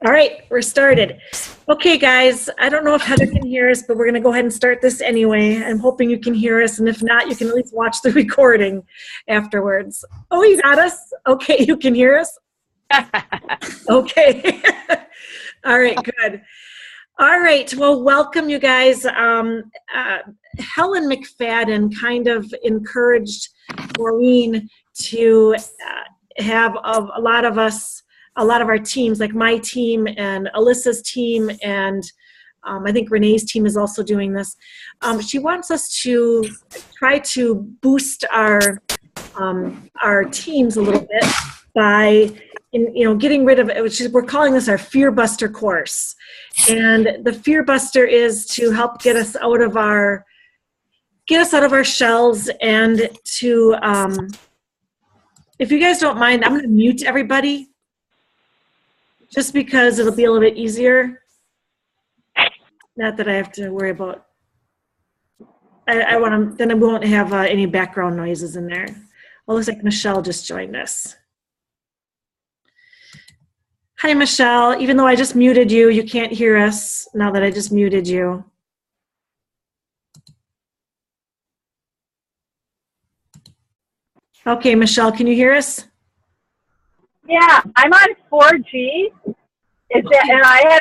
All right, we're started. Okay, guys, I don't know if Heather can hear us, but we're going to go ahead and start this anyway. I'm hoping you can hear us, and if not, you can at least watch the recording afterwards. Oh, you got us? Okay, you can hear us? Okay. All right, good. All right, well, welcome, you guys. Helen McFadden kind of encouraged Maureen to have a lot of us, a lot of our teams, like my team and Alyssa's team, and I think Renee's team is also doing this. She wants us to try to boost our teams a little bit by, getting rid of it. We're calling this our Fear Buster course, and the Fear Buster is to help get us out of our shells, and to if you guys don't mind, I'm going to mute everybody, just because it'll be a little bit easier. Not that I have to worry about. I want to. Then I won't have any background noises in there. Well, looks like Michelle just joined us. Hi, Michelle. Even though I just muted you, you can't hear us now that I just muted you. Okay, Michelle, can you hear us? Yeah, I'm on 4G. And I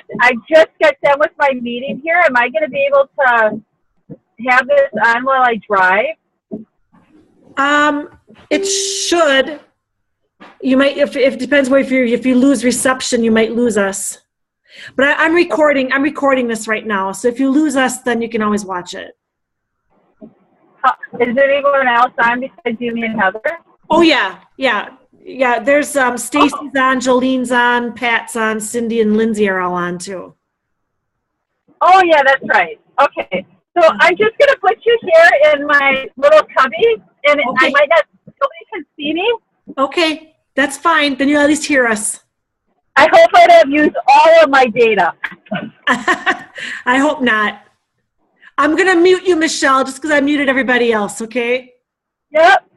just got done with my meeting here. Am I going to be able to have this on while I drive? It should. You might, if it depends where, if you lose reception, you might lose us. But I'm recording this right now. So if you lose us, then you can always watch it. Is there anyone else on besides you, me, and Heather? Oh yeah. There's Stacy's on, Jolene's on, Pat's on, Cindy and Lindsay are all on too. Oh yeah, that's right. Okay, so I'm just gonna put you here in my little cubby, and okay. Nobody can see me. Okay, that's fine. Then you'll at least hear us. I hope I have used all of my data. I hope not. I'm gonna mute you, Michelle, just because I muted everybody else. Okay. Yep.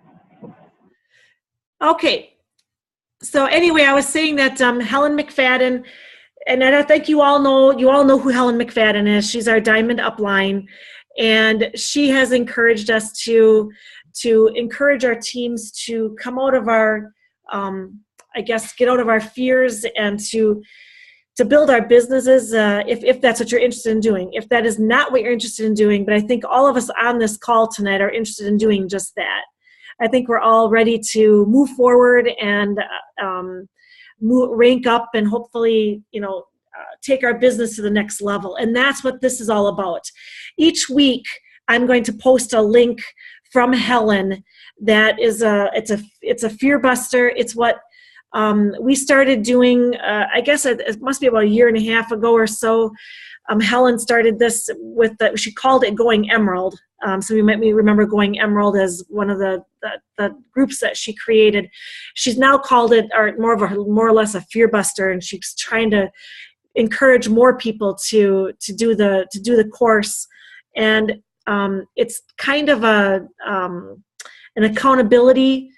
Okay. So anyway, I was saying that Helen McFadden, and I think you all know who Helen McFadden is. She's our Diamond Upline, and she has encouraged us to encourage our teams to come out of our, get out of our fears, and to build our businesses, if that's what you're interested in doing. If that is not what you're interested in doing, but I think all of us on this call tonight are interested in doing just that. I think we're all ready to move forward and rank up, and hopefully, take our business to the next level. And that's what this is all about. Each week, I'm going to post a link from Helen that is it's a Fear Buster. It's what we started doing. I guess it must be about a year and a half ago or so. Helen started this with she called it Going Emerald. So you might remember Going Emerald as one of the groups that she created. She's now called it, or more or less a Fear Buster, and she's trying to encourage more people to do the course. And it's kind of an accountability.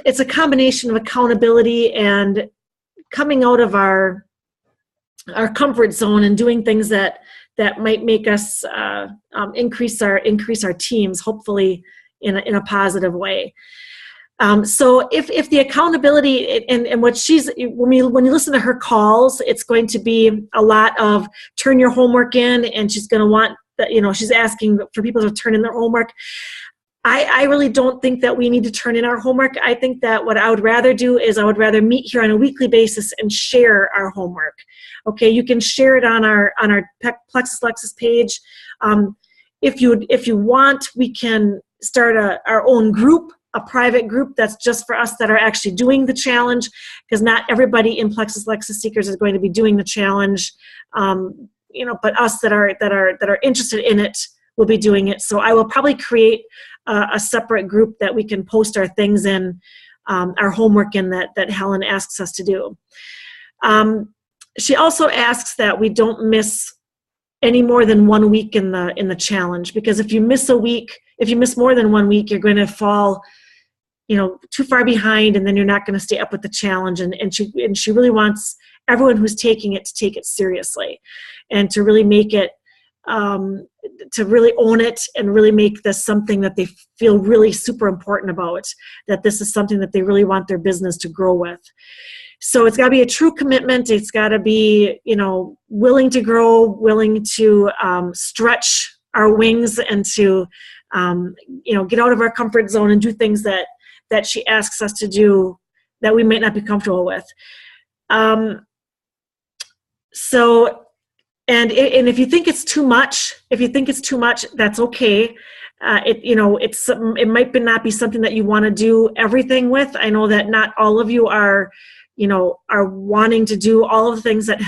It's a combination of accountability and coming out of our comfort zone and doing things that might make us increase our teams, hopefully in a positive way. So if the accountability and what when you listen to her calls, it's going to be a lot of turn your homework in, and she's going to want that, she's asking for people to turn in their homework. I really don't think that we need to turn in our homework. I think that what I would rather do is I would rather meet here on a weekly basis and share our homework. Okay, you can share it on our Plexus Lexus page. If you want, we can start our own group, a private group that's just for us that are actually doing the challenge, because not everybody in Plexus Lexus Seekers is going to be doing the challenge. But us that are interested in it will be doing it. So I will probably create a separate group that we can post our things in, our homework in, that Helen asks us to do. She also asks that we don't miss any more than 1 week in the challenge, because if you miss a week, if you miss more than 1 week, you're going to fall, too far behind, and then you're not going to stay up with the challenge. And she really wants everyone who's taking it to take it seriously and to really make it, to really own it and really make this something that they feel really super important about, that this is something that they really want their business to grow with. So it's got to be a true commitment. It's got to be, willing to grow, willing to stretch our wings and to, get out of our comfort zone and do things that she asks us to do that we might not be comfortable with. And if you think it's too much, that's okay. It might not be something that you want to do everything with. I know that not all of you are wanting to do all of the things that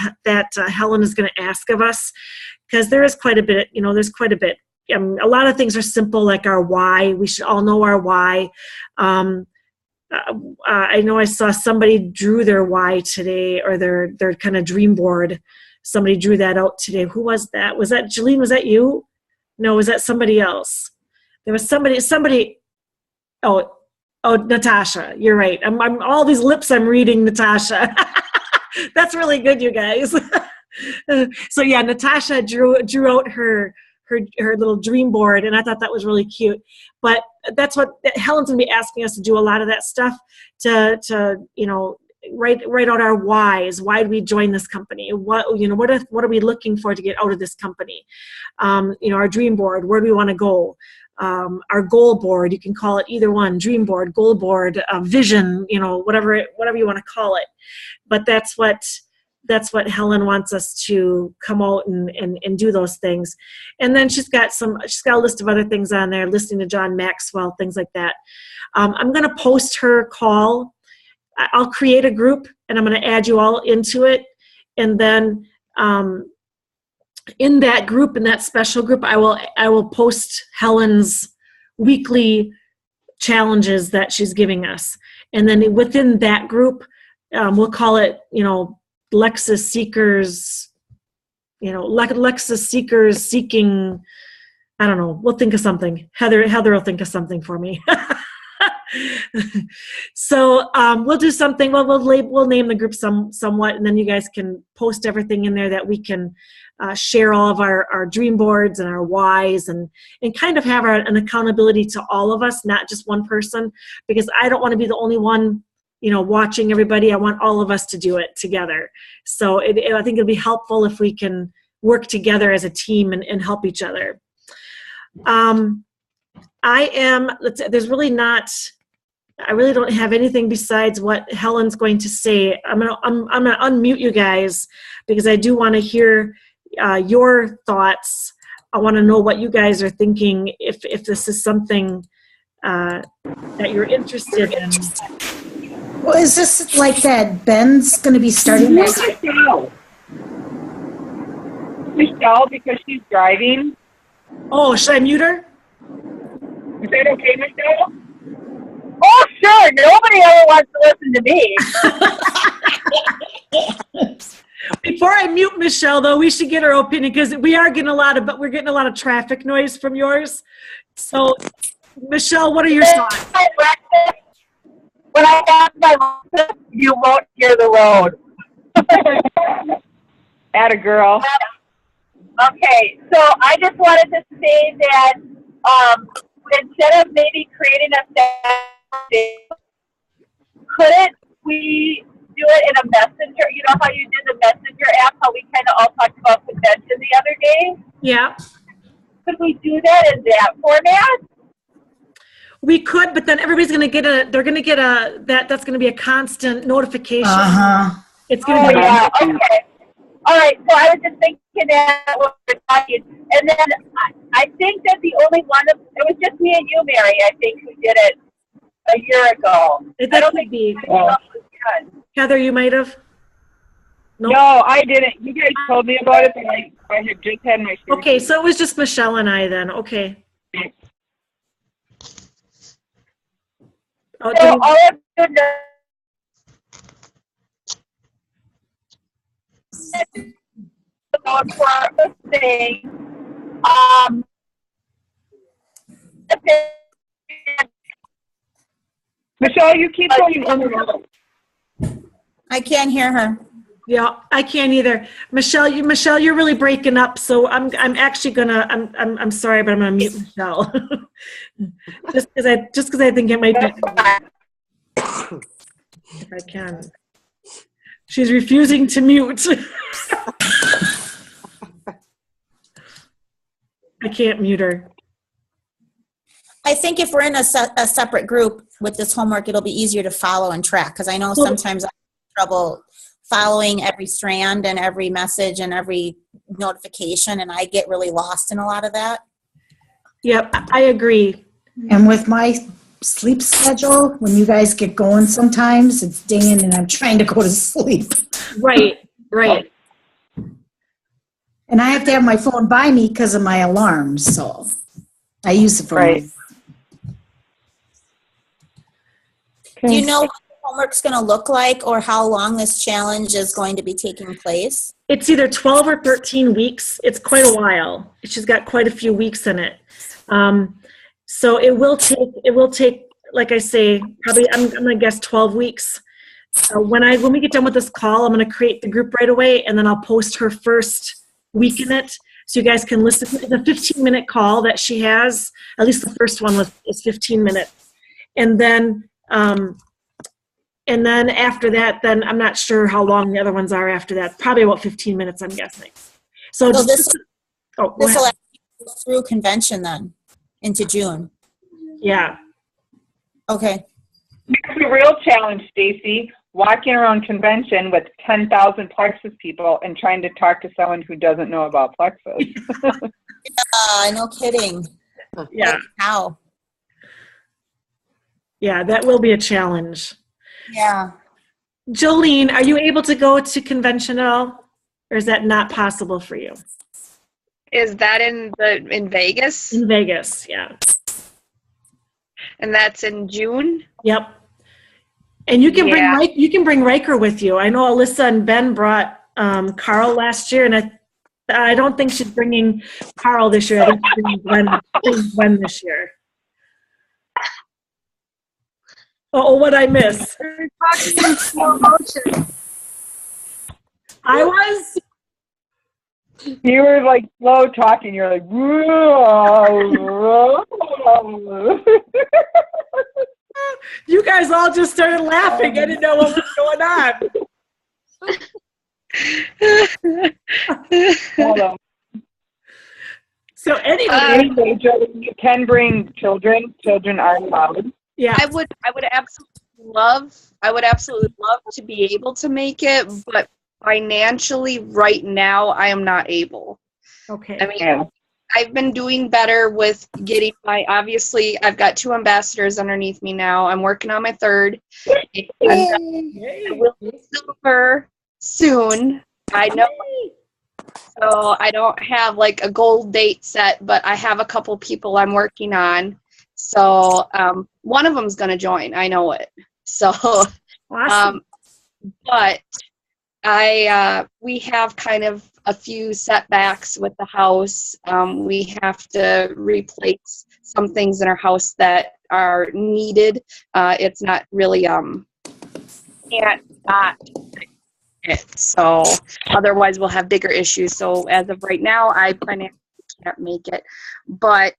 Helen is going to ask of us, because there is quite a bit. There's quite a bit. A lot of things are simple, like our why. We should all know our why. I know I saw somebody drew their why today, or their kind of dream board. Somebody drew that out today. Who was that? Was that Jolene? Was that you? No, was that somebody else? There was somebody. Oh, Natasha. You're right. I'm all these lips I'm reading, Natasha. That's really good, you guys. So yeah, Natasha drew out her little dream board, and I thought that was really cute. But that's what Helen's gonna be asking us to do, a lot of that stuff to write out our whys. Why did we join this company? What are we looking for to get out of this company? Our dream board, where do we want to go? Our goal board, you can call it either one, dream board, goal board, vision, whatever you want to call it. But that's what Helen wants us to come out and do those things. And then she's got a list of other things on there, listening to John Maxwell, things like that. I'm going to post her call. I'll create a group and I'm going to add you all into it. And then in that group, in that special group, I will post Helen's weekly challenges that she's giving us. And then within that group, we'll call it, Lexus Seekers, Lexus Seekers seeking, I don't know, we'll think of something. Heather will think of something for me. So we'll do something. Well, we'll name the group somewhat, and then you guys can post everything in there that we can share all of our dream boards and our whys, and kind of have an accountability to all of us, not just one person, because I don't want to be the only one watching everybody. I want all of us to do it together. So I think it'll be helpful if we can work together as a team and help each other. I really don't have anything besides what Helen's going to say. I'm gonna unmute you guys, because I do want to hear your thoughts. I want to know what you guys are thinking, if this is something that you're interested in. Well, is this like that Ben's going to be starting next? Michelle, because she's driving. Oh, should I mute her? Is that okay, Michelle? Oh, sure. Nobody ever wants to listen to me. Before I mute Michelle, though, we should get her opinion, because we're getting a lot of traffic noise from yours. So, Michelle, what are your thoughts? When I got my license, you won't hear the road. Atta girl. Okay, so I just wanted to say that instead of maybe creating a staff, couldn't we do it in a messenger? You know how you did the messenger app, how we kind of all talked about convention the other day? Yeah. Could we do that in that format? We could, but then everybody's going to get that's going to be a constant notification. Uh-huh. It's going to be. Yeah, okay. All right, so I was just thinking that when we're talking. And then I think that the only one, it was just me and you, Mary, I think, who did it a year ago. I don't think be. Heather, you might have. Nope. No, I didn't. You guys told me about it, but I had just had my surgery. Okay, so it was just Michelle and I then. Okay. So all of you for listening. Michelle, you keep going on the road. I can't hear her. Yeah, I can't either. Michelle, you're really breaking up. So I'm actually gonna. I'm sorry, but I'm gonna mute Michelle. just because I think it might be. If I can. She's refusing to mute. I can't mute her. I think if we're in a separate group with this homework, it'll be easier to follow and track, because I know sometimes I have trouble following every strand and every message and every notification, and I get really lost in a lot of that. Yep, I agree. And with my sleep schedule, when you guys get going sometimes, it's dinging and I'm trying to go to sleep. Right. And I have to have my phone by me because of my alarms, so I use it for Right. Do you know what the homework's going to look like, or how long this challenge is going to be taking place? It's either 12 or 13 weeks. It's quite a while. She's got quite a few weeks in it. So it will take, like I say, probably, I'm going to guess 12 weeks. When we get done with this call, I'm going to create the group right away, and then I'll post her first week in it, so you guys can listen to the 15-minute call that she has. At least the first one is 15 minutes. And then after that, then I'm not sure how long the other ones are after that. Probably about 15 minutes, I'm guessing. So this go will ahead. go through convention then into June. Yeah. Okay. It's a real challenge, Stacy. Walking around convention with 10,000 Plexus people and trying to talk to someone who doesn't know about Plexus. No kidding. Yeah. How? Yeah, that will be a challenge. Yeah. Jolene, are you able to go to convention at all? Or is that not possible for you? Is that in Vegas? In Vegas, yeah. And that's in June? Yep. And you can Yeah. bring Riker with you. I know Alyssa and Ben brought Carl last year, and I don't think she's bringing Carl this year. I think she's bringing Gwen this year. Oh, what'd I miss? You're talking in slow motion. I was? You were like slow talking. You're like, whoa. You guys all just started laughing. I didn't know what was going on. Hold on. So anyway, Anyway, Jolene, you can bring children. Children are allowed. yeah. I would absolutely love to be able to make it, but financially right now I am not able. Okay. I mean, Yeah. I've been doing better with getting obviously I've got 2 ambassadors underneath me now. I'm working on my 3rd. I will be silver soon. I know. So I don't have like a goal date set, but I have a couple people I'm working on. So one of them's going to join. I know it. So, Awesome. but we have kind of a few setbacks with the house. We have to replace some things in our house that are needed. It's not really, can't not it. So otherwise we'll have bigger issues. So as of right now, I financially can't make it, but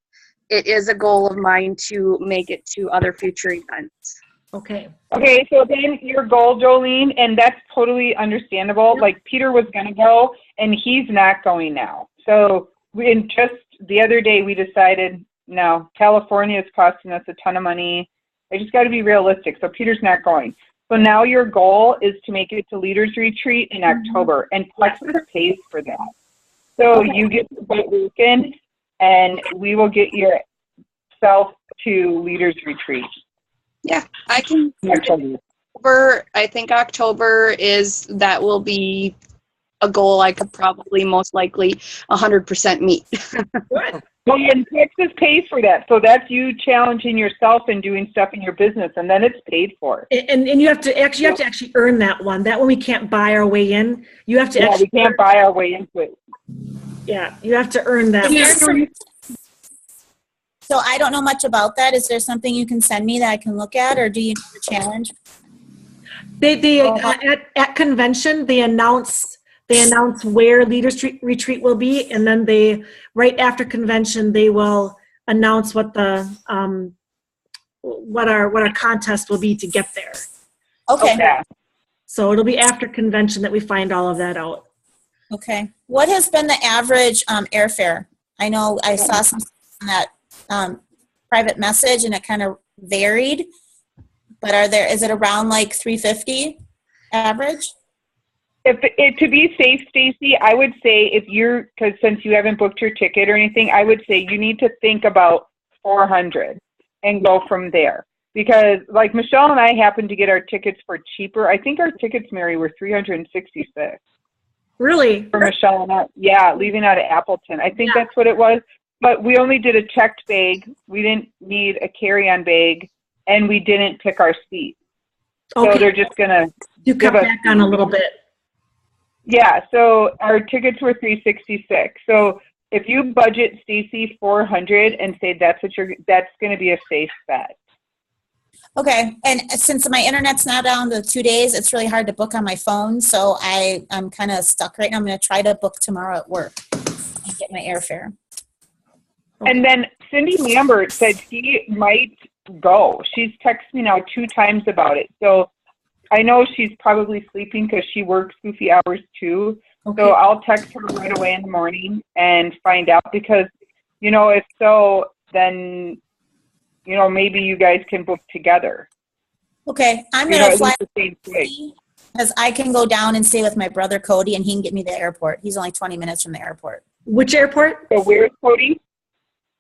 it is a goal of mine to make it to other future events. Okay. Okay, so then your goal, Jolene, and that's totally understandable. Yep. Like Peter was going to go, and he's not going now. So just the other day we decided, no, California is costing us a ton of money. I just got to be realistic. So Peter's not going. So now your goal is to make it to Leaders Retreat in October, and Plexus pays for that. So you get to that weekend, and we will get yourself to Leaders Retreat. Yeah, I can. October. I think October will be a goal I could probably most likely 100% meet. Good. Well, and Texas pays for that. So that's you challenging yourself and doing stuff in your business, and then it's paid for. And you have to actually earn that one. That one we can't buy our way in. You have to Yeah, actually we can't buy our way into it. Yeah, you have to earn that. So I don't know much about that. Is there something you can send me that I can look at, or do you need the challenge? They at convention they announce where Leaders Retreat will be, and then they right after convention they will announce what our contest will be to get there. Okay. Yeah. So it'll be after convention that we find all of that out. Okay. What has been the average airfare? I know I saw some on that private message, and it kind of varied. But is it around like $350 average? To be safe, Stacy, I would say because since you haven't booked your ticket or anything, I would say you need to think about 400 and go from there. Because like Michelle and I happened to get our tickets for cheaper. I think our tickets, Mary, were $366. Really? For Michelle and I, yeah, leaving out of Appleton. I think that's what it was. But we only did a checked bag. We didn't need a carry-on bag, and we didn't pick our seat. Okay. So they're just gonna You cut back on a little bit. Yeah, so our tickets were $366. So if you budget Stacy 400 and say that's going to be a safe bet. Okay, and since my internet's now down to 2 days, it's really hard to book on my phone, so I'm kind of stuck right now. I'm going to try to book tomorrow at work and get my airfare. And then Cindy Lambert said she might go. She's texted me now 2 times about it. So I know she's probably sleeping because she works goofy hours too. Okay. So I'll text her right away in the morning and find out because, if so, then, maybe you guys can book together. Okay, I'm going to fly the same day. because I can go down and stay with my brother Cody, and he can get me to the airport. He's only 20 minutes from the airport. Which airport? So where's Cody?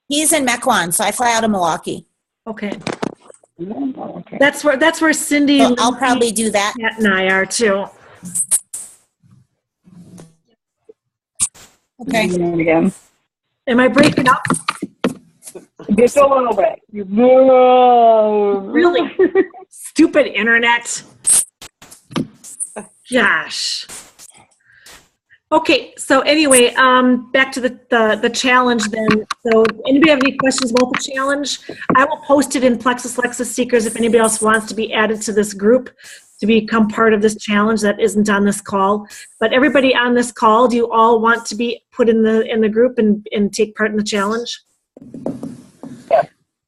He's in Mequon, so I fly out of Milwaukee. Okay. Oh, okay. That's where Cindy So I'll probably do that. Matt and I are too. Okay. Again. Am I breaking up? Just a little bit. Really? Stupid internet. Gosh. Okay, so anyway, back to the challenge then. So anybody have any questions about the challenge? I will post it in Plexus Lexus Seekers if anybody else wants to be added to this group to become part of this challenge that isn't on this call. But everybody on this call, do you all want to be put in the group and take part in the challenge?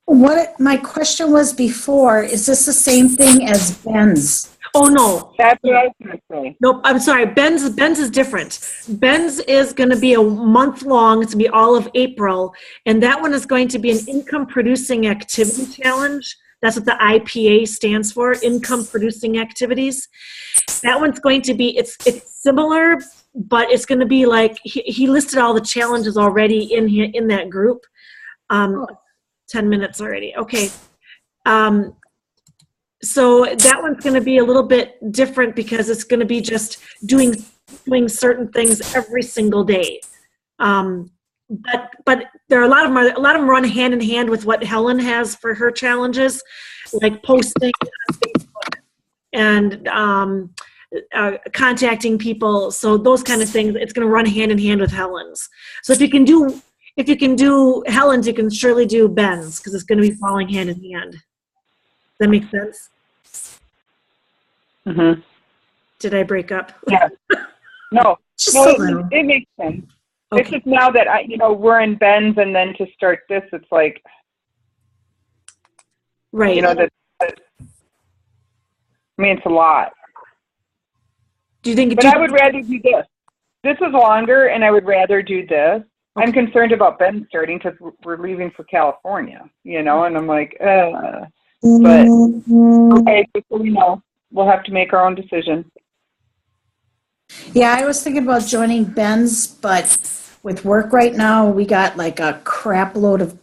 What my question was before, is this the same thing as Ben's? Oh, no. That's what I was going to say. Nope, I'm sorry. Ben's is different. Ben's is going to be a month long. It's going to be all of April. And that one is going to be an income producing activity challenge. That's what the IPA stands for, income producing activities. That one's going to be, it's similar, but it's going to be like, he listed all the challenges already in that group. 10 minutes already. Okay. So that one's going to be a little bit different because it's going to be just doing certain things every single day. But there are a lot of them run hand in hand with what Helen has for her challenges, like posting on Facebook and contacting people. So those kind of things, it's going to run hand in hand with Helen's. So if you can do Helen's, you can surely do Ben's because it's going to be falling hand in hand. Does that make sense? Mm-hmm. Did I break up? Yeah. No, Just no, a it little. makes sense. Okay. It's just now that we're in Ben's, and then to start this, it's like, Right. it's a lot. Do you think? But I would rather do this. This is longer, and I would rather do this. I'm concerned about Ben starting because we're leaving for California, and I'm like, but okay, just so we know, we'll have to make our own decision. Yeah, I was thinking about joining Ben's, but with work right now, we got like a crap load of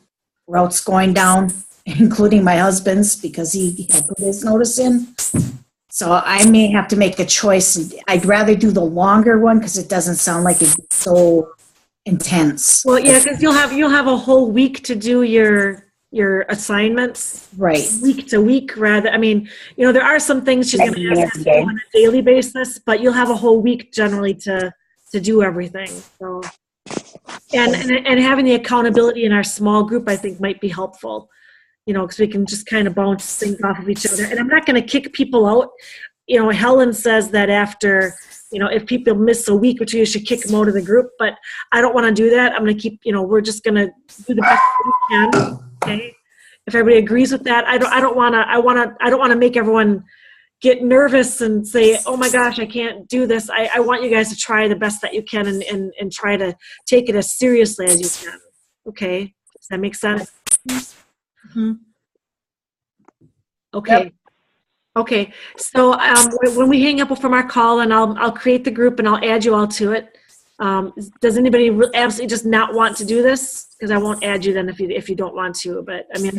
routes going down, including my husband's because he had put his notice in. So I may have to make a choice. I'd rather do the longer one because it doesn't sound like it's so intense. Well, yeah, because you'll have a whole week to do your assignments. Right. Week to week, rather. I mean, there are some things she's going to ask you on a daily basis, but you'll have a whole week generally to do everything. So, and having the accountability in our small group, I think, might be helpful. Because we can just kind of bounce things off of each other. And I'm not going to kick people out Helen says that after, if people miss a week or two, you should kick them out of the group. But I don't want to do that. I'm going to keep, we're just going to do the best that we can. Okay. If everybody agrees with that, I don't want to make everyone get nervous and say, oh my gosh, I can't do this. I want you guys to try the best that you can and try to take it as seriously as you can. Okay. Does that make sense? Mm-hmm. Okay. Yep. Okay. So when we hang up from our call, and I'll create the group and I'll add you all to it. Does anybody absolutely just not want to do this? Because I won't add you then if you don't want to. But I mean,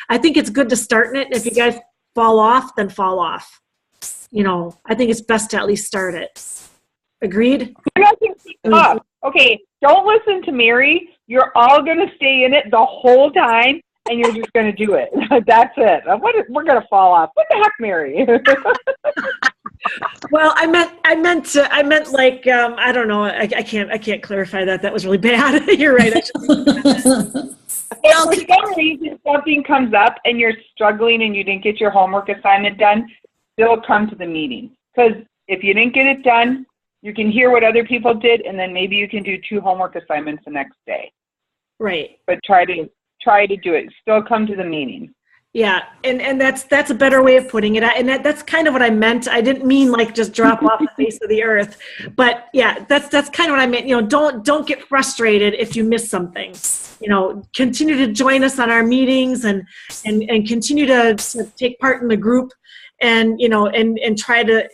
I think it's good to start in it. If you guys fall off, then fall off. I think it's best to at least start it. Agreed? You're not going to keep up. Okay, don't listen to Mary. You're all going to stay in it the whole time, and you're just going to do it. That's it. We're going to fall off. What the heck, Mary? Well, I meant like I don't know. I can't clarify that. That was really bad. You're right. If for some reason something comes up and you're struggling and you didn't get your homework assignment done, still come to the meeting. Because if you didn't get it done, you can hear what other people did, and then maybe you can do 2 homework assignments the next day. Right. But try to do it. Still come to the meeting. Yeah, and that's a better way of putting it. And that's kind of what I meant. I didn't mean like just drop off the face of the earth, but yeah, that's kind of what I meant. Don't get frustrated if you miss something. Continue to join us on our meetings and continue to take part in the group, and and try to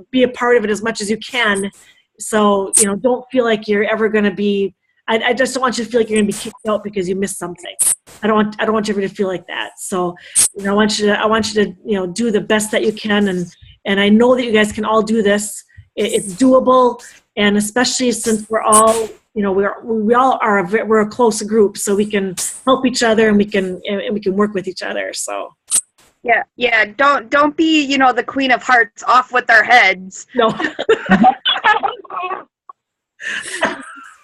be a part of it as much as you can. So don't feel like you're ever going to be. I just don't want you to feel like you're going to be kicked out because you missed something. I don't want you ever to feel like that. So, I want you to, do the best that you can. And I know that you guys can all do this. It's doable. And especially since we're all, we're a close group, so we can help each other and we can work with each other. So. Yeah. Don't be, the Queen of Hearts off with our heads. No.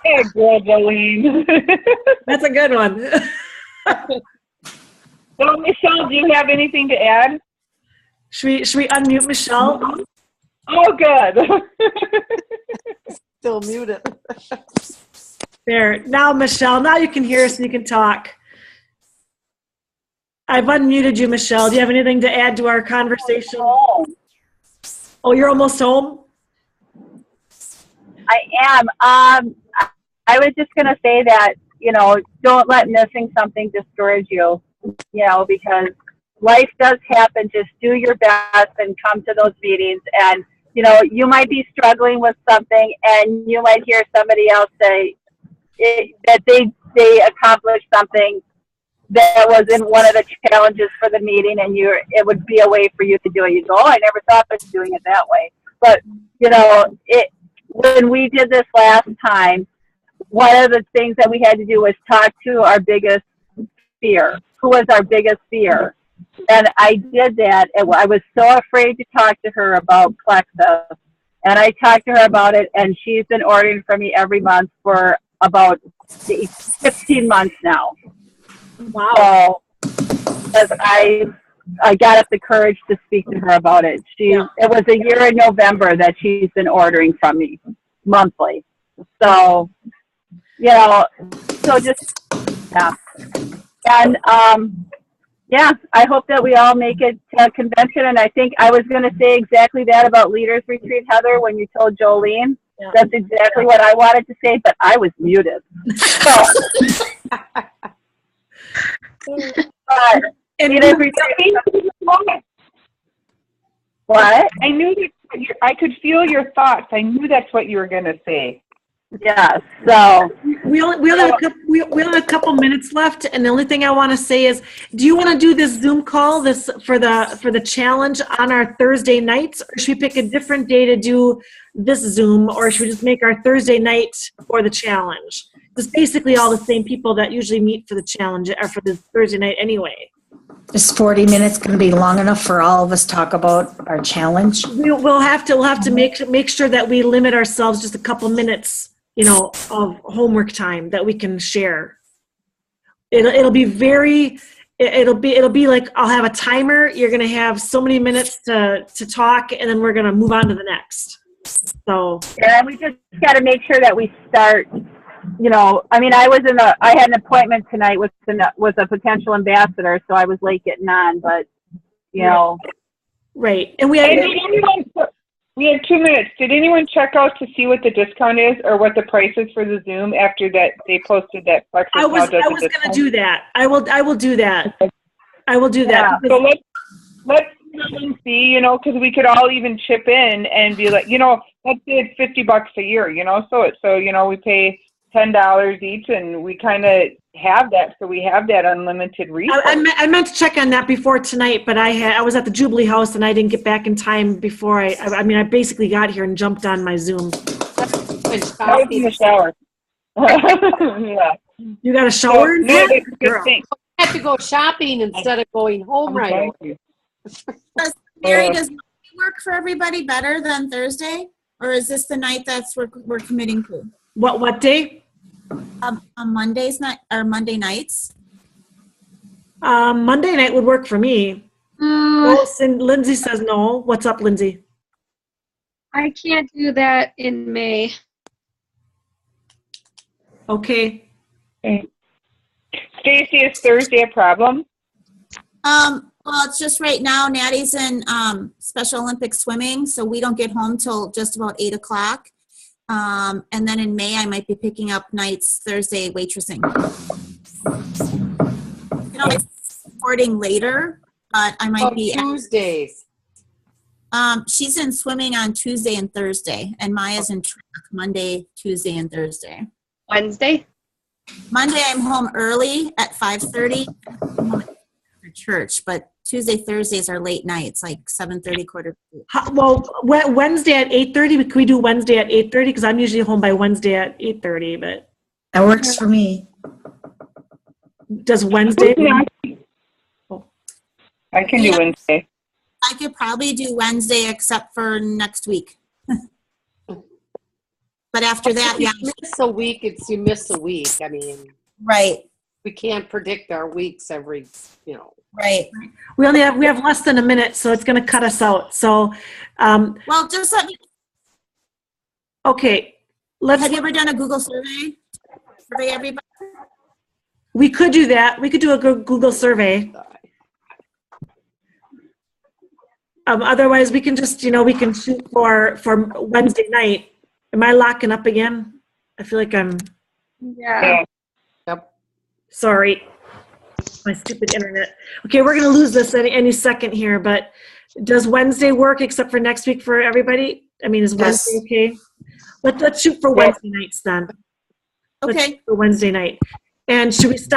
Hey, girl, Jolene. That's a good one. So, Michelle, do you have anything to add? Should we unmute Michelle? Oh, good. Still muted. There. Now, Michelle, now you can hear us and you can talk. I've unmuted you, Michelle. Do you have anything to add to our conversation? Oh, you're almost home? I am. I was just going to say that, don't let missing something discourage you, because life does happen. Just do your best and come to those meetings. And, you might be struggling with something and you might hear somebody else say that they accomplished something that was in one of the challenges for the meeting, and it would be a way for you to do it. You go, oh, I never thought of doing it that way. But, when we did this last time, one of the things that we had to do was talk to our biggest fear. Who was our biggest fear? And I did that. And I was so afraid to talk to her about Plexus. And I talked to her about it, and she's been ordering from me every month for about 15 months now. Wow. So, because I got up the courage to speak to her about it. It was a year in November that she's been ordering from me monthly. So, so just, yeah. And, I hope that we all make it to a convention. And I think I was going to say exactly that about Leaders Retreat, Heather, when you told Jolene. Yeah. That's exactly what I wanted to say, but I was muted. So, what? I knew that I could feel your thoughts. I knew that's what you were going to say. Yeah. So we only have a couple minutes left, and the only thing I want to say is, do you want to do this Zoom call for the challenge on our Thursday nights, or should we pick a different day to do this Zoom, or should we just make our Thursday night for the challenge? It's basically all the same people that usually meet for the challenge or for the Thursday night anyway. Is 40 minutes going to be long enough for all of us to talk about our challenge? We'll have to make sure that we limit ourselves just a couple minutes, of homework time that we can share. It'll be very it'll be like I'll have a timer. You're going to have so many minutes to talk, and then we're going to move on to the next. So Yeah, we just got to make sure that we start. I mean, I had an appointment tonight with a potential ambassador, so I was late getting on. But right, and we have 2 minutes. Did anyone check out to see what the discount is or what the price is for the Zoom after that they posted that Plexus I was now does going to do that. I will do that. I will do that. So let's see, because we could all even chip in and be like, let's say it's $50 a year, so we pay $10 each, and we kind of have that, so we have that unlimited resource. I meant to check on that before tonight, but I was at the Jubilee House and I didn't get back in time before I basically got here and jumped on my Zoom. I was in the shower. Yeah. You got a shower? So, no, that's a good thing. I have to go shopping instead of going home right away. Mary, does Monday work for everybody better than Thursday? Or is this the night we're committing to? What day? On Mondays night or Monday nights? Monday night would work for me. Lindsay says no. What's up, Lindsay? I can't do that in May. Okay. Stacy, is Thursday a problem? Well, it's just right now, Natty's in Special Olympics swimming, so we don't get home till just about 8 o'clock. And then in May, I might be picking up nights Thursday waitressing. It's supporting later, but I might be Tuesdays. She's in swimming on Tuesday and Thursday, and Maya's in track Monday, Tuesday, and Thursday. Wednesday? Monday, I'm home early at 5:30 for church, but Tuesday, Thursdays are late nights, like 7:30, quarter to 8. Well, Wednesday at 8:30. Can we do Wednesday at 8:30? Because I'm usually home by Wednesday at 8:30. But That works for me. does Wednesday? I can do Wednesday. I could probably do Wednesday except for next week. But after that, yeah. You miss a week, you miss a week. I mean, Right, we can't predict our weeks every, right. We have less than a minute, so it's going to cut us out. So, Well, just let me, okay, have you ever done a Google survey? Survey everybody? we could do that. We could do a Google survey. Otherwise, we can just, we can shoot for Wednesday night. Am I locking up again? I feel like I'm. Yeah. Yep. Sorry, my stupid internet. Okay, we're gonna lose this any second here. But does Wednesday work except for next week for everybody? I mean, is Wednesday okay? Let's shoot for Wednesday nights then. Let's Okay. shoot for Wednesday night. And should we stop?